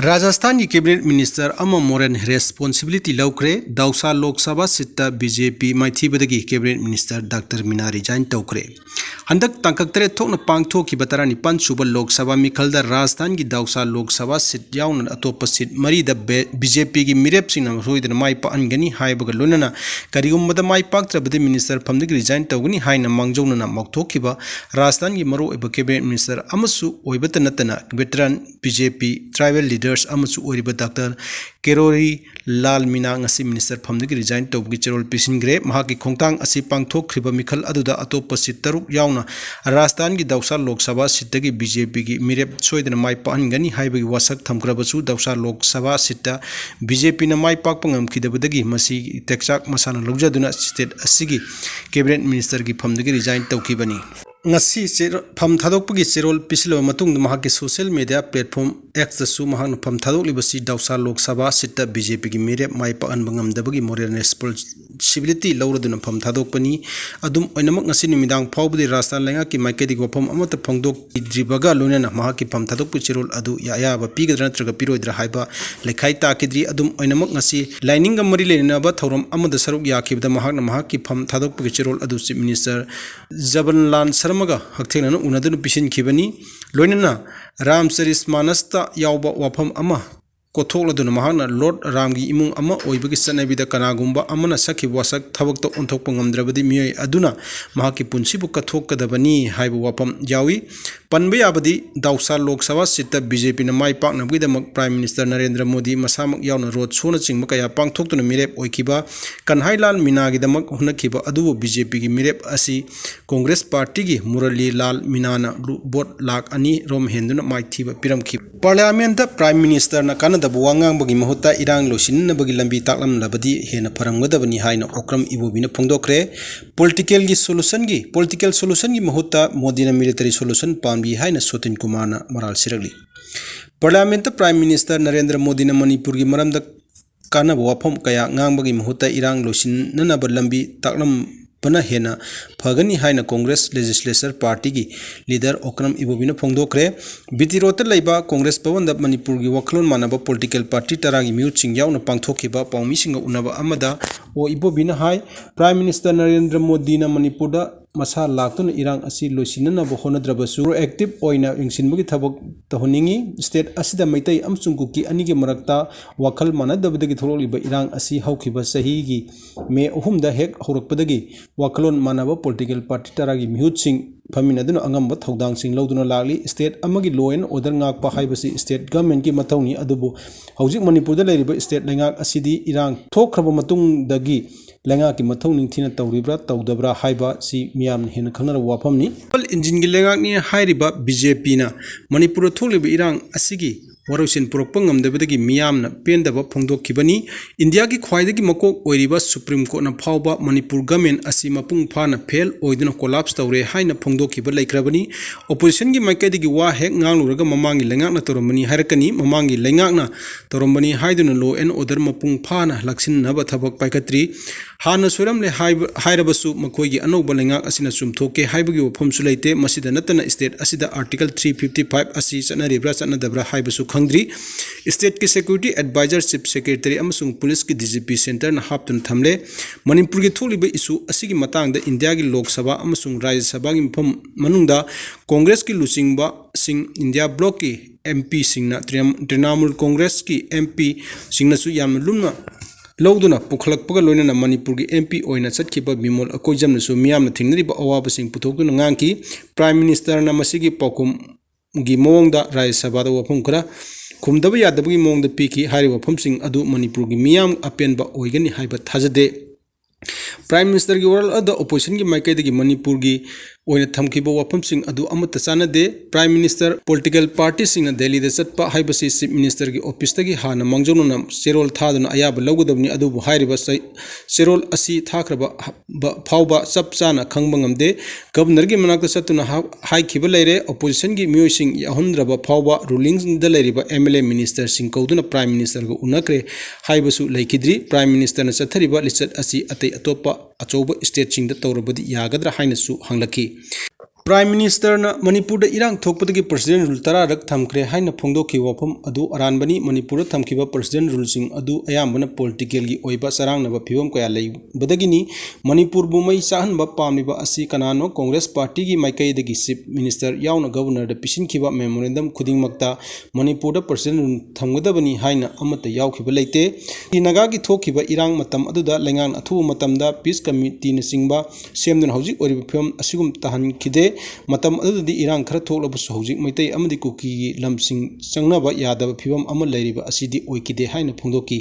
राजस्थान की cabinet minister अमा मोरन रेस्पॉन्सिबिलिटी लौक्रे दौसा लोकसभा सीट बीजेपी माइथीबदगी cabinet minister doctor Meena resign तौक्रे हंदक तांकक्तरे थोकना पांगथोकी बतरा निपान सुब लोकसभा मिखलदा राजस्थान की दौसा लोकसभा सीट याउन अतोप सीट मरीद बीजेपी की मिरेपसिंग सोइदन माई पानगनी हाइबग लोनना करिगुम्बद माई पाक्त्रबदि मिनिस्टर फमदगी रिजाइन तौगनी हाइना मांगजौनना मौथोखिबा राजस्थान की मरो एब कैबिनेट मिनिस्टर अमसु ओइबत नतना वेटरन बीजेपी ट्राइबल लीडर्स अमसु ओइरिबा doctor केरोरी Lal Meena ngasi minister फमदगी रिजाइन तौबगी चेरोल पिसिनग्रे महाकी खोंगतांग असि पांगथोखरिबा मिखल अदुदा अतोप सीट तरुक याउना राजस्थान की दौसा लोकसभा सीट बीजेपी की मिरेप सोइदन माई पाहनगनी हाइबगी वासक थमक्रबसु दौसा लोकसभा सीट बीजेपी न माई पाकपा ngमखिदबदगी मसी टेक्साक मसाना लौजदुना स्टेट असिगी कैबिनेट मिनिस्टर की फमदगी resign तौखिबनी ngasi pham thadokpagi chirol pisilo matung mahaki social media platform X dasu mahang pham thadokliba dausa lok sabha sit BJP gi mere mai pa an bangam dabagi moral responsibility lawraduna pham thadokpani adum oinamak ngasi nimidang phawbudi Rajasthan lenga ki maikedi gopam amata phongdok dribaga lunena mahaki pham thadokpu chirol adu ya ba pigadra natraga piroidra haiba lekhai takidri adum oinamak ngasi lining ga mari lena ba thorom amada saruk yakibda mahakna mahaki pham thadokpu chirol adu chief minister Jabanlan मगा हक्थेंगना उनदुन पिसिन खिबनी लोइनना रामचरित मानसता यावबा वाफम अमा कोथोलदुन महाना Lord रामगी इमुंग अमा ओइबगी सनबिदा कनागुंबा अमना सखि वासक थबक तो ओंथोकप ngamdrabadi मिय अदुना महाकी पुंसिबु कथोकदबनी हाइबा वाफम यावी पनबे याबदी दौसा लोकसभा सीट बीजेपी न माई पाकनबगिदमक प्राइम मिनिस्टर नरेंद्र मोदी मसामक यावना रोड सोना चिंग कया पांगथोक्तुन मिरेप ओइखिबा कन्हाईलाल मीनागिदमक हुनखिबा अदुबु बीजेपी की मिरेप असि कांग्रेस पार्टी की मुरली लाल मीनाना वोट लाख अनि रोम हेंदुन माइथीबा पिरमखि पार्लियामेंट प्राइम मिनिस्टर न कानदबु वांगांबगी महुत्ता इरांग लोसिनबगी लंबी ताकलमलबदी हेना फरमगदबनी हाइना ओक्रम इबोबिना फोंदोक्रे पॉलिटिकल सोल्यूशन की महुत्ता मोदी न मिलिटरी सोल्यूशन पांबी हाइना सोतिन कुमार न मराल सिरगली parliament prime minister Narendra Modi न मणिपुर की मरमद कानब वाफम कया ngangbagi महत्ता इरांग लोसिननब लंबी ताकलम बना हेना फगनी हाइना कांग्रेस लेजिस्लेचर पार्टी की लीडर ओक्रम इबोबिना फोंदोक्रे बितिरोत लैबा कांग्रेस भवन मणिपुर की वखलोन मानब पॉलिटिकल पार्टी तरागी म्यूटसिंग यावना पांगथोखिबा पाउमीसिंग उनब अमदा ओ इबोबिना हाई प्राइम मिनिस्टर नरेंद्र मोदी न मणिपुर मसा लाक्तुन इरांग असि लोसिननब होनद्रबसु प्रोएक्टिव ओइना इंसिनबगी थबक तहोनिंगी स्टेट असिदा मैतै अमसुंग कुकी अनिगे मरक्ता वखल मानदबदगी थोरलिबा इरांग असि हौखिबा सहीगी मे अहुमदा हेक हौरकपदगी वखलोन मानब पॉलिटिकल पार्टी तरागी म्यूटसिंग फमिनदुन अंगम थौदांसिंग लौदुना लागली स्टेट अमगी लॉ एंड ऑर्डर ngakpa हाइबसी स्टेट गवर्नमेंट की मथौनी अदुबु हौजिक मणिपुर दा लेरिबा स्टेट लेंगाक असिदी इरांग थोखरबा मतुंगदगी लेंगा की मथौ निंथिना तौरिब्रा तौदब्रा हाइबा सी मियाम हेन खंगना वाफमनी इंजिन की लेंगाक नि हाइरिबा बीजेपी ना Manipur थोलिबा इरांग असिगी वरोसिन पुरक्पा ngamdabadagi miyamna pendaba phongdokhibani India की ख्वाइदगी मकोक ओइरिबा सुप्रीम कोर्ट ना फावबा मणिपुर गवर्नमेंट असि मपुंग फाना फेल ओइदुना कोलैप्स तौरे हाइना फोंदोखिबा लैख्रबनी ओपोजिशन की माइकैदगी वा हेक ngangluraga mamangi lengakna toromani harakani mamangi lengakna toromani haiduna law and order mapung फाना laksinaba thabak paikatri hana suramle hairabasu makoigi anoba lengak asina sumthoke haibagi wafamsu leite masida natana state asida article 355 asi chanaribra chanadabra haibasu खंगद्री state की security adviser chief secretary अमसुंग police की DGP centre न हापतुन थमले मणिपुर की थोलिबे issue असिगी मतांगदा India की लोकसभा अमसुंग राज्यसभा की मफम मनुंगदा कांग्रेस की लुचिंगबा सिंह इंडिया ब्लॉक की एमपी सिंगना तृणमूल कांग्रेस की एमपी सिंगनसु याम लुमना लौदुना पुखलकपगा लोइना मणिपुर की एमपी ओइना चटखिबा बिमोल अकोइजमनसु मियामना थिंगनरिबा अवाबसिंग पुथोकदुना nganki प्राइम मिनिस्टर न मसिगी पौकुम गी मोंगदा राज्यसभा दा वफम खरा खुमदबा यादबगी मोंगदा पीकी हारि वफमसिंग अदु मणिपुर की मियाम अपेनबा ओइगनी हाइबा थाजदे प्राइम मिनिस्टर की वर्ल्ड अद ओपोजिशन की माइकैदगी मणिपुर की ओइना थमखिबा वफमसिंग अदु अमत चानदे प्राइम मिनिस्टर पॉलिटिकल पार्टी सिंग दिल्ली दा चटपा हाइबसी चीफ मिनिस्टर की ऑफिस तगी हाना मंगजोनुना चेरोल थादुना अयाब लौगदबनी अदुबु हाइरिबा चेरोल असि थाखरबा फावबा चप चाना खंगबा ngamde गवर्नर की मनाक चतुना हाइखिबा लेरे ओपोजिशन की म्यूसिंग याहुंद्रबा फावबा रूलिंग दा लेरिबा एमएलए मिनिस्टर सिंग कौदुना प्राइम मिनिस्टर को उनक्रे हाइबसु लेखिद्री प्राइम मिनिस्टर न चथरिबा लिचत असि अतै अतोपा अचौबा स्टेट सिंग दा तौरबदी यागद्रा हाइनसु हंगलखि Prime Minister na Manipur da irang thokpadagi President rule tararak thamkhre haina phongdokhi wafam adu aranbani Manipur thamkhiba President rule sing adu ayambana political gi oiba sarangnaba phibam kaya lei badagini Manipur bumai sahanba pamliba asi kanano Congress Party gi maikaidagi Chief Minister yauna Governor da pisinkhiba memorandum khudingmakta Manipur da President rule thamgadabani haina amata yaukhiba leite inaga gi thokhiba irang matam aduda lengang athu matamda Peace Committee na singba semdun hojik oriba phibam asigum tahan khide matam adudi irang khara thoklabsu hojik maitai amadi kuki lamsing changnaba yadaba phibam ama leiriba asidi oikide haina phongdoki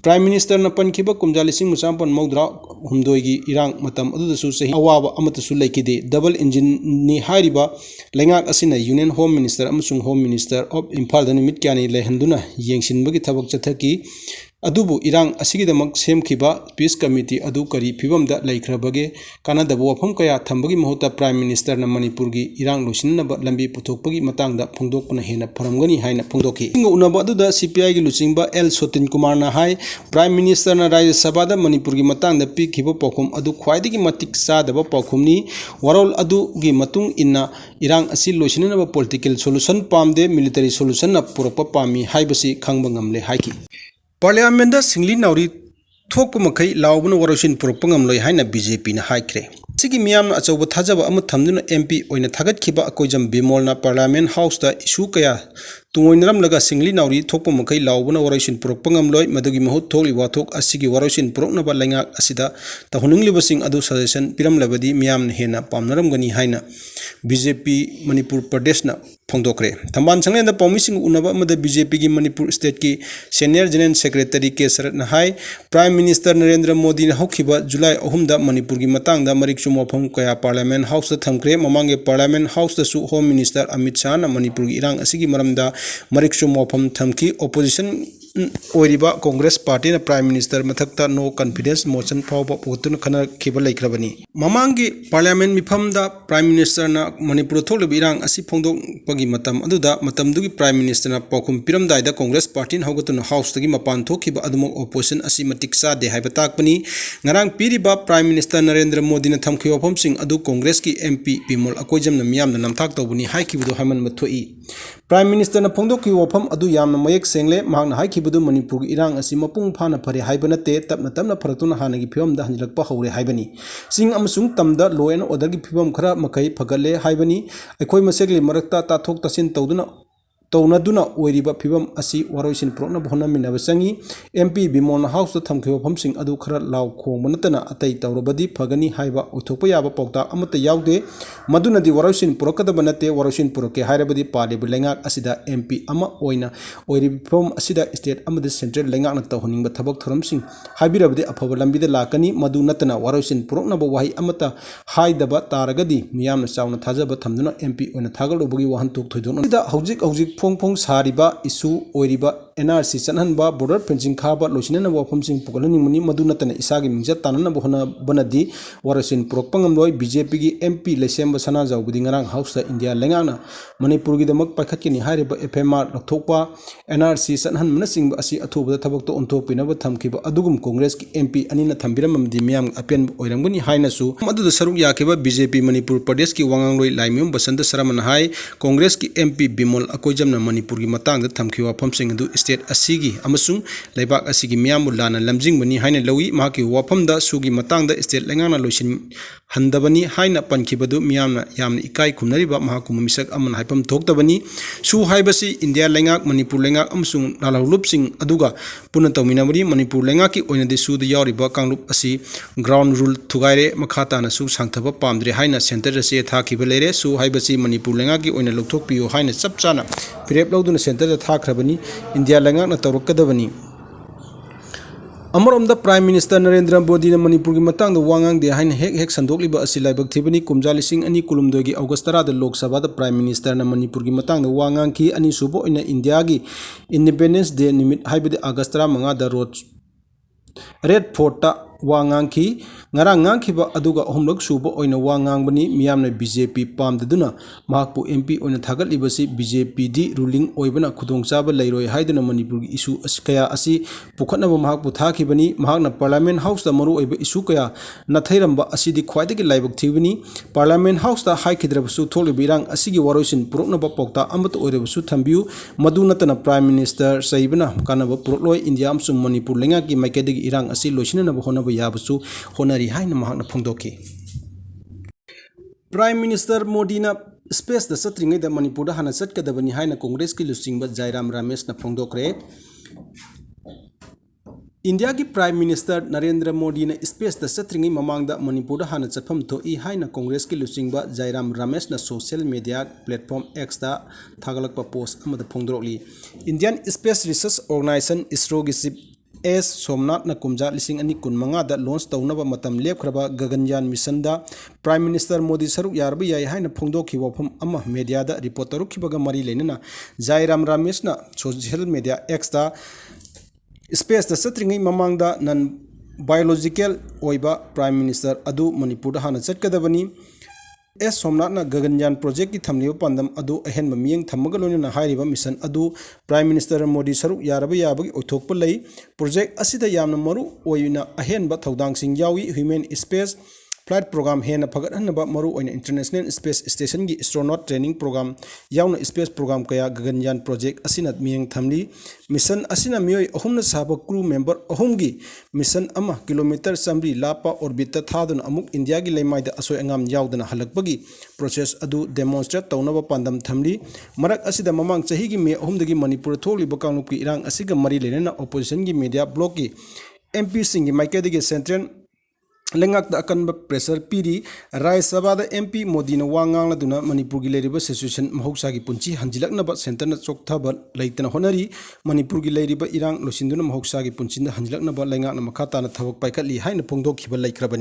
Prime Minister na pankhiba kumjalising musampan maudra humdoigi irang matam adudasu sahi awaba amatasu leikide double engine ni hairiba lengak asina Union Home Minister amasung Home Minister of Imphal da nimit kyani lehanduna yengsinbagi thabak chathaki adubu irang asigidamak semkhiba Peace Committee adu kari phibamda laikhrabage kanadaba wafam kaya thambagi mahuta Prime Minister na Manipur gi irang losinaba lambi puthokpagi matangda phongdokpana hena pharamgani haina phongdokhi inga unaba aduda CPI gi luchingba L Sotin Kumar na hai Prime Minister na Rajya Sabha da Manipur gi matangda pikhiba pakhum adu khwaidagi matik sadaba pakhumni warol adu gi matung inna irang asi losinaba political solution pamde military solution na purakpa pami haibasi khangba ngamle haiki Parliament da singli nauri thokpa makai laubuna waroshin puropangam loi haina BJP na haikre sigi miyamna achauba thajaba amu thamduna MP oina thagat-khiba akoijam bimol na Parliament House da issue kaya tungoinaram laga singli nauri thokpa makai laubuna waroshin puropangam loi madugi mahut thokli wathok asigi waroshin puroknaba laingak asida tahunungliba sing adu suggestion piram labadi miyamna hena pamnaram gani haina BJP Manipur Pradesh na Thadokhre Thamban Changle da Paumising Unaba Mada BJP gi Manipur State ki Senior General Secretary K Sarat na hai Prime Minister Narendra Modi na hokhiba July 3 da Manipur gi matang da marikchu mofam kaya Parliament House da thamkre mamange Parliament House da su Home Minister Amit Shah na Manipur gi irang asigi maramda marikchu mofam thamki opposition oiriba Congress Party na Prime Minister mathakta no confidence motion phawba potun khana khiba laikhrabani mamangi Parliament mifam da Prime Minister na Manipur thokle irang asi phongdok pagi matam aduda matamdugi Prime Minister na pakhum piramdai da Congress Party hawgatuna House tagi mapan thokhiba adumok opposition asi matik sa de haiba takpani ngarang piriba Prime Minister Narendra Modi na thamkhi wafam sing adu Congress ki MP Bimol Akoijam na miyam na namthak tawbuni haikibudu haman mathoi Prime Minister na phongdokhi wafam adu yamna mayek sengle mahna haikibudu Manipur irang asi mapung phana phare haibana te tapna tapna pharatuna hanagi phibam da hanjilakpa hore haibani sing amasung tamda law and order gi phibam khara makai phagale haibani akhoi masegli marakta tathok tasin tawduna Taunaduna oiriba phibam asi waroisin prokna bhona minaba changi MP Bimon House da thamkhiba phamsing adu khara law khongba natana atai tawrabadi phagani haiba uthokpa yaba pawta amata yaude maduna di waroisin purakadaba nate waroisin purake hairabadi palibu lengak asida MP ama oina oiriba phibam asida state amada central lengak na tawhoningba thabak thoramsing haibirabadi afaba lambida lakani madu natana waroisin purokna ba wahi amata haidaba taragadi miyamna chawna thajaba thamduna MP oina thagalobagi wahantok thoidon ida hojik Pong Sariba issue oiriba NRC chanhanba border fencing khaba losinana wafam sing pukalani muni madunatana isagi mingja tanana bohna banadi warasin prokpangam loi BJP gi MP lesemba sana jawbudi ngarang House da India lengana Manipur gi damak paikhatkini hairiba FMR lathokpa NRC chanhan mana sing asi athuba thabak to onthok pinaba thamkiba adugum Congress ki MP anina thambiram amdi miyam apen oirangani haina su maduda saruk yakiba BJP Manipur Pradesh ki wangang loi laimyum basanta saraman hai Congress ki MP Bimol Akoijam na Manipur gi matang da thamkhiwa phamsing adu state asigi amasung laibak asigi miyamu lana lamjing bani haina lawi mahaki wafam da sugi matang da state lengana loisin handabani haina pankhibadu miyamna yamna ikai khumnariba mahakum misak aman haipam thoktabani su haibasi India lengak Manipur lengak amasung nalahulup sing aduga puna tawminamari Manipur lengak ki oina de su da yawriba kanglup asi ground rule thugaire makhata na su sangthaba pamdre haina center da se thakiba lere su haibasi Manipur lengak ki oina lokthokpiyo haina chapchana Pirep Lauduna Center da Thakrabani, India Langak na Thadokhre Amarom da Prime Minister Narendra Modi na Manipur gi matang da wangang de hain hek sandokliba asi laibak thibani kumjalising ani kulumdoi gi August 10 da Lok Sabha da Prime Minister na Manipur gi matang da wangang ki ani subo ina India gi Independence Day nimit haibadi August 5 da Red Fort ta wa ngangki ngarang ngangkiba aduga ahumlak suba oina wa ngangbani miyamna BJP pamdaduna mahakpu MP oina thagatlibasi BJP di ruling oibana khudongchaba leiroi haiduna Manipur gi issue kaya asi pukhatnaba mahakpu thakibani mahakna Parliament House da maru oiba issue kaya nathairamba asidi khwaidagi laibak thibani Parliament House da haikidrabsu tholiba irang asigi waroisin puroknaba pokta amata oirabasu thambiu madu natana Prime Minister saibana kanaba purokloi India amsung Manipur lenga ki maikadagi irang asi loisinanaba honaba yabasu honari haina mahakna phongdokhi Prime Minister Modi na space da satringai da Manipur da hana satkadabani haina Congress ki lusingba Jairam Ramesh na phongdokre India ki Prime Minister Narendra Modi na space da satringai mamang da Manipur da hana chatpham thoi haina Congress ki lusingba Jairam Ramesh na social media platform X da thagalakpa post amada phongdokli Indian Space Research Organization ISRO gi chief S Somnath na kumja lising ani kun manga da launch taunaba matam lepkhraba Gaganyaan mission da Prime Minister Modi saruk yarba yai haina phongdokhi wafam ama media da report tarukhibaga mari leinana Jairam Ramesh na social media X da space da satringai mamang da nan biological oiba Prime Minister adu Manipur da hana chatkadabani S Somnath na Gaganyaan project ki thamliba pandam adu ahenba miyeng thamaga loina hairiba mission adu Prime Minister Modi saruk yaraba yabagi othokpa lei project asida yamna maru oina ahenba thodang sing yawi human space flight program hena phagathanaba maru oina international space station gi astronaut training program yauna space program kaya Gaganyaan project asina miyeng thamli mission asina miyoi ahumna saba crew member ahumgi mission ama kilometer samri lapa orbit ta thaduna amuk India gi leimai da asoi angam yaudana halakbagi process adu demonstrate taunaba pandam thamli marak asida mamang chahi gi me ahumdagi Manipur tholiba kanglup ki irang asiga mari lenena opposition gi media block gi MP singi maikadagi central lengak da akan pressure piri Rai Sabha da MP Modi na wangang laduna Manipur gi leiriba situation mahoksa gi punchi hanjilaknaba center na chokthaba leitana honari Manipur gi leiriba irang losinduna mahoksa gi punchi na hanjilaknaba lengak na makha ta na thabak paikatli haina phongdokhiba laikhrabani